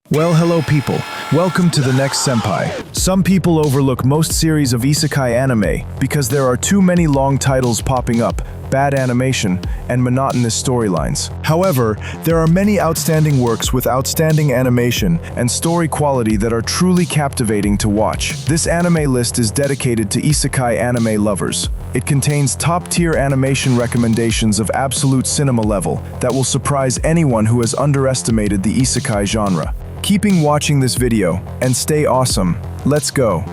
Well, hello people. Welcome to the next Senpai. Some people overlook most series of Isekai anime because there are too many long titles popping up, bad animation, and monotonous storylines. However, there are many outstanding works with outstanding animation and story quality that are truly captivating to watch. This anime list is dedicated to Isekai anime lovers. It contains top-tier animation recommendations of absolute cinema level that will surprise anyone who has underestimated the Isekai genre. Keeping watching this video and stay awesome. Let's go.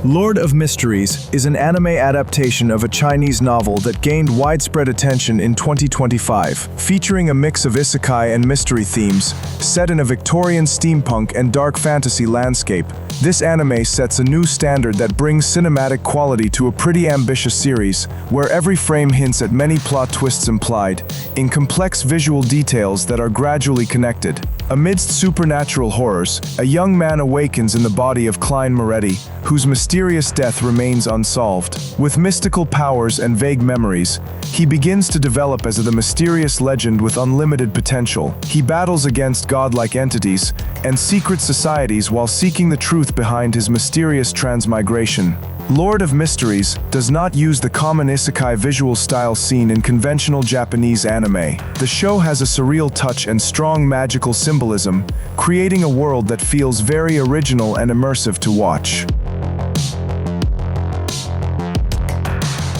Lord of Mysteries is an anime adaptation of a Chinese novel that gained widespread attention in 2025, featuring a mix of isekai and mystery themes, set in a Victorian steampunk and dark fantasy landscape. This anime sets a new standard that brings cinematic quality to a pretty ambitious series, where every frame hints at many plot twists implied, in complex visual details that are gradually connected. Amidst supernatural horrors, a young man awakens in the body of Klein Moretti, whose mysterious death remains unsolved. With mystical powers and vague memories, he begins to develop as the mysterious legend with unlimited potential. He battles against godlike entities and secret societies while seeking the truth behind his mysterious transmigration. Lord of Mysteries does not use the common isekai visual style seen in conventional Japanese anime. The show has a surreal touch and strong magical symbolism, creating a world that feels very original and immersive to watch.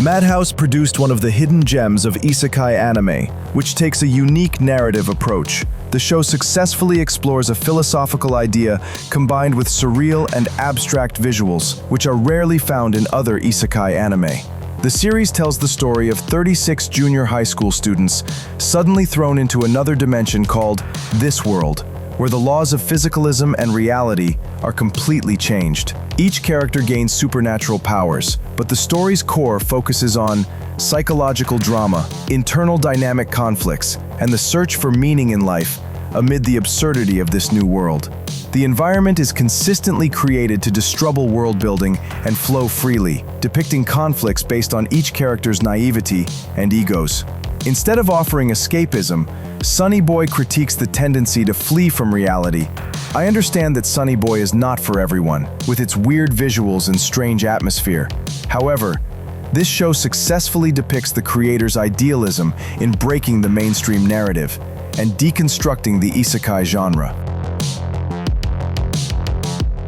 Madhouse produced one of the hidden gems of Isekai anime, which takes a unique narrative approach. The show successfully explores a philosophical idea combined with surreal and abstract visuals, which are rarely found in other Isekai anime. The series tells the story of 36 junior high school students suddenly thrown into another dimension called This World, where the laws of physicalism and reality are completely changed. Each character gains supernatural powers, but the story's core focuses on psychological drama, internal dynamic conflicts, and the search for meaning in life amid the absurdity of this new world. The environment is consistently created to disturble world building and flow freely, depicting conflicts based on each character's naivety and egos. Instead of offering escapism, Sunny Boy critiques the tendency to flee from reality. I understand that Sunny Boy is not for everyone, with its weird visuals and strange atmosphere. However, this show successfully depicts the creator's idealism in breaking the mainstream narrative and deconstructing the isekai genre.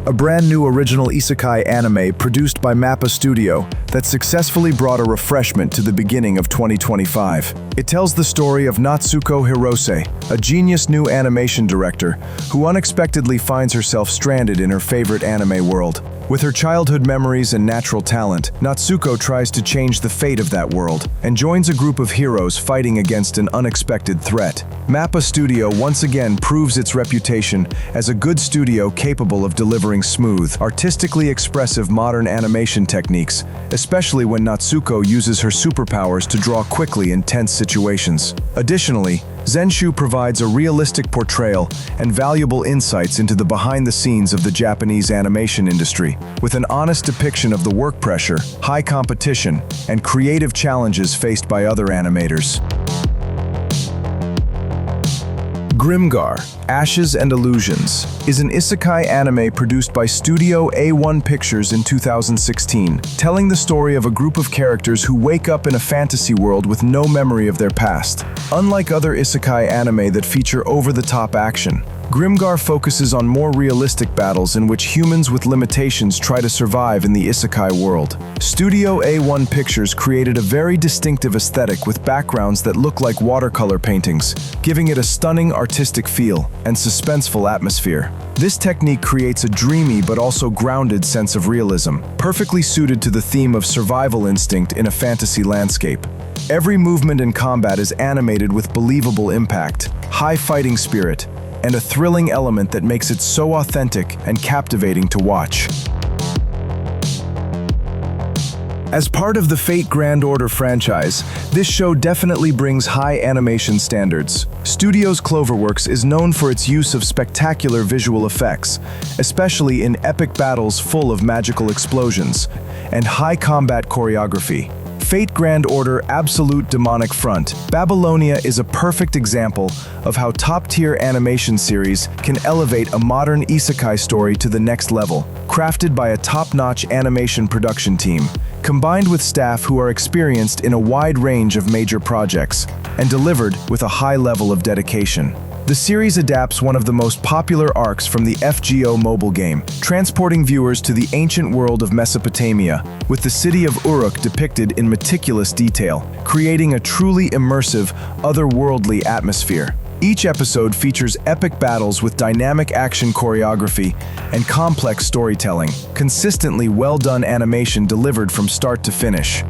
A brand new original isekai anime produced by MAPPA Studio that successfully brought a refreshment to the beginning of 2025. It tells the story of Natsuko Hirose, a genius new animation director who unexpectedly finds herself stranded in her favorite anime world. With her childhood memories and natural talent, Natsuko tries to change the fate of that world and joins a group of heroes fighting against an unexpected threat. MAPPA Studio once again proves its reputation as a good studio capable of delivering smooth, artistically expressive modern animation techniques, especially when Natsuko uses her superpowers to draw quickly in tense situations. Additionally, Zenshu provides a realistic portrayal and valuable insights into the behind-the-scenes of the Japanese animation industry, with an honest depiction of the work pressure, high competition, and creative challenges faced by other animators. Grimgar, Ashes and Illusions, is an isekai anime produced by Studio A1 Pictures in 2016, telling the story of a group of characters who wake up in a fantasy world with no memory of their past. Unlike other isekai anime that feature over-the-top action, Grimgar focuses on more realistic battles in which humans with limitations try to survive in the isekai world. Studio A1 Pictures created a very distinctive aesthetic with backgrounds that look like watercolor paintings, giving it a stunning artistic feel and suspenseful atmosphere. This technique creates a dreamy but also grounded sense of realism, perfectly suited to the theme of survival instinct in a fantasy landscape. Every movement and combat is animated with believable impact, high fighting spirit, and a thrilling element that makes it so authentic and captivating to watch. As part of the Fate Grand Order franchise, this show definitely brings high animation standards. Studio's Cloverworks is known for its use of spectacular visual effects, especially in epic battles full of magical explosions and high combat choreography. Fate Grand Order Absolute Demonic Front. Babylonia is a perfect example of how top-tier animation series can elevate a modern isekai story to the next level, crafted by a top-notch animation production team, combined with staff who are experienced in a wide range of major projects, and delivered with a high level of dedication. The series adapts one of the most popular arcs from the FGO mobile game, transporting viewers to the ancient world of Mesopotamia, with the city of Uruk depicted in meticulous detail, creating a truly immersive, otherworldly atmosphere. Each episode features epic battles with dynamic action choreography and complex storytelling, consistently well-done animation delivered from start to finish.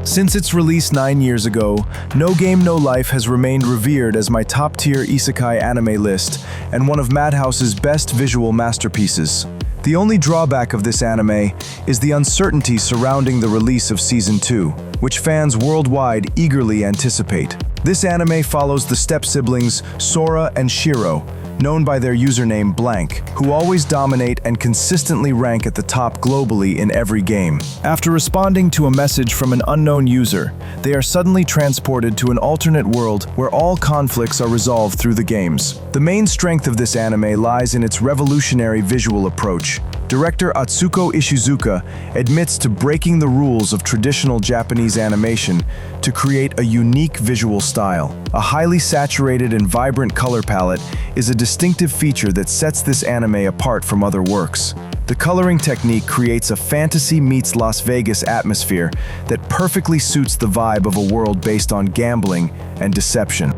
Since its release 9 years ago, No Game No Life has remained revered as my top-tier isekai anime list and one of Madhouse's best visual masterpieces. The only drawback of this anime is the uncertainty surrounding the release of Season 2, which fans worldwide eagerly anticipate. This anime follows the step-siblings Sora and Shiro, known by their username Blank, who always dominate and consistently rank at the top globally in every game. After responding to a message from an unknown user, they are suddenly transported to an alternate world where all conflicts are resolved through the games. The main strength of this anime lies in its revolutionary visual approach. Director Atsuko Ishizuka admits to breaking the rules of traditional Japanese animation to create a unique visual style. A highly saturated and vibrant color palette is a distinctive feature that sets this anime apart from other works. The coloring technique creates a fantasy meets Las Vegas atmosphere that perfectly suits the vibe of a world based on gambling and deception.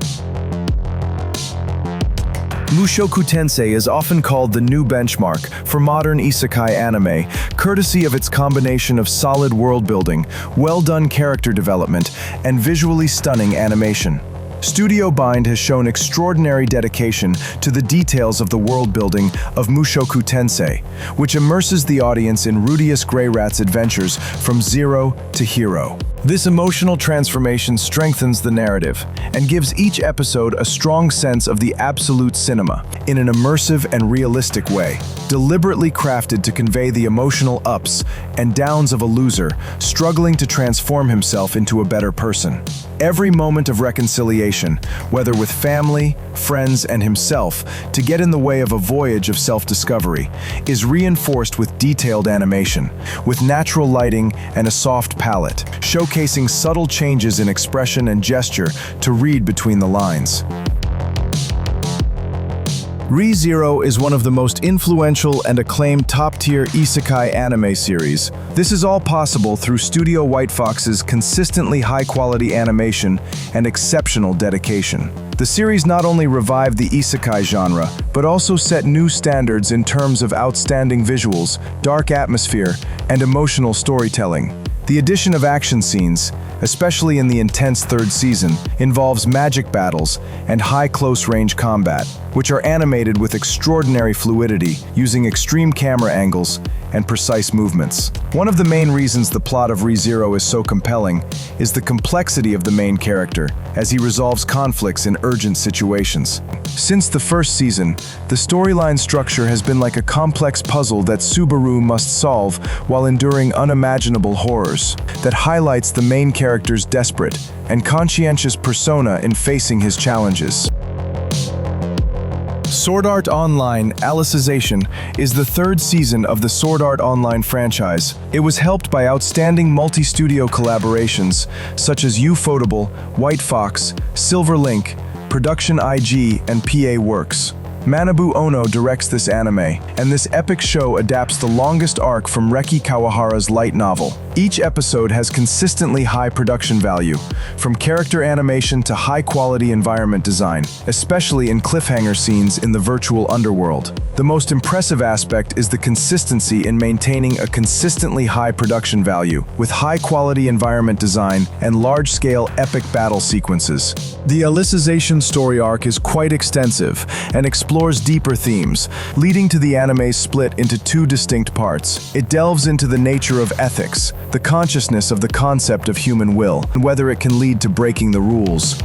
Mushoku Tensei is often called the new benchmark for modern isekai anime, courtesy of its combination of solid world-building, well-done character development, and visually stunning animation. Studio Bind has shown extraordinary dedication to the details of the world-building of Mushoku Tensei, which immerses the audience in Rudeus Greyrat's adventures from zero to hero. This emotional transformation strengthens the narrative and gives each episode a strong sense of the absolute cinema in an immersive and realistic way, deliberately crafted to convey the emotional ups and downs of a loser struggling to transform himself into a better person. Every moment of reconciliation, whether with family, friends, and himself, to get in the way of a voyage of self-discovery, is reinforced with detailed animation, with natural lighting and a soft palette, showcasing subtle changes in expression and gesture to read between the lines. Re:Zero is one of the most influential and acclaimed top-tier isekai anime series. This is all possible through Studio White Fox's consistently high-quality animation and exceptional dedication. The series not only revived the isekai genre, but also set new standards in terms of outstanding visuals, dark atmosphere, and emotional storytelling. The addition of action scenes, especially in the intense third season, involves magic battles and high close-range combat, which are animated with extraordinary fluidity, using extreme camera angles and precise movements. One of the main reasons the plot of Re:Zero is so compelling is the complexity of the main character, as he resolves conflicts in urgent situations. Since the first season, the storyline structure has been like a complex puzzle that Subaru must solve while enduring unimaginable horrors, that highlights the main character's desperate and conscientious persona in facing his challenges. Sword Art Online Alicization is the third season of the Sword Art Online franchise. It was helped by outstanding multi-studio collaborations such as Ufotable, White Fox, Silver Link, Production IG, and PA Works. Manabu Ono directs this anime, and this epic show adapts the longest arc from Reki Kawahara's light novel. Each episode has consistently high production value, from character animation to high-quality environment design, especially in cliffhanger scenes in the virtual underworld. The most impressive aspect is the consistency in maintaining a consistently high production value, with high-quality environment design and large-scale epic battle sequences. The Alicization story arc is quite extensive and explores deeper themes, leading to the anime's split into two distinct parts. It delves into the nature of ethics, the consciousness of the concept of human will, and whether it can lead to breaking the rules.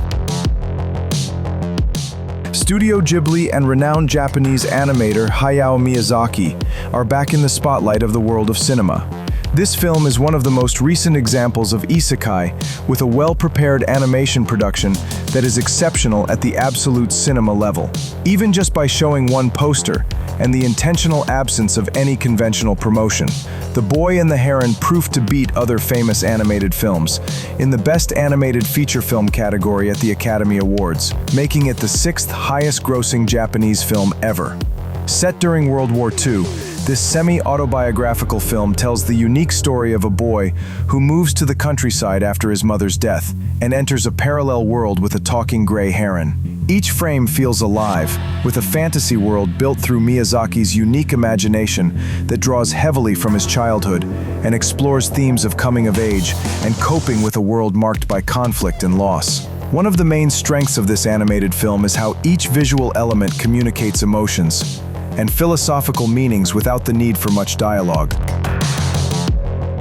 Studio Ghibli and renowned Japanese animator Hayao Miyazaki are back in the spotlight of the world of cinema. This film is one of the most recent examples of isekai, with a well-prepared animation production that is exceptional at the absolute cinema level. Even just by showing one poster, and the intentional absence of any conventional promotion, The Boy and the Heron proved to beat other famous animated films in the Best Animated Feature Film category at the Academy Awards, making it the 6th highest-grossing Japanese film ever. Set during World War II, this semi-autobiographical film tells the unique story of a boy who moves to the countryside after his mother's death and enters a parallel world with a talking gray heron. Each frame feels alive, with a fantasy world built through Miyazaki's unique imagination that draws heavily from his childhood and explores themes of coming of age and coping with a world marked by conflict and loss. One of the main strengths of this animated film is how each visual element communicates emotions and philosophical meanings without the need for much dialogue.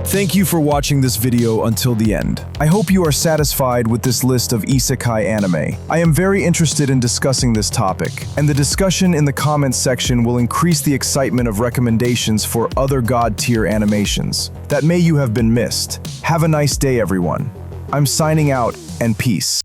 Thank you for watching this video until the end. I hope you are satisfied with this list of isekai anime. I am very interested in discussing this topic, and the discussion in the comments section will increase the excitement of recommendations for other god-tier animations that may you have been missed. Have a nice day, everyone. I'm signing out, and peace.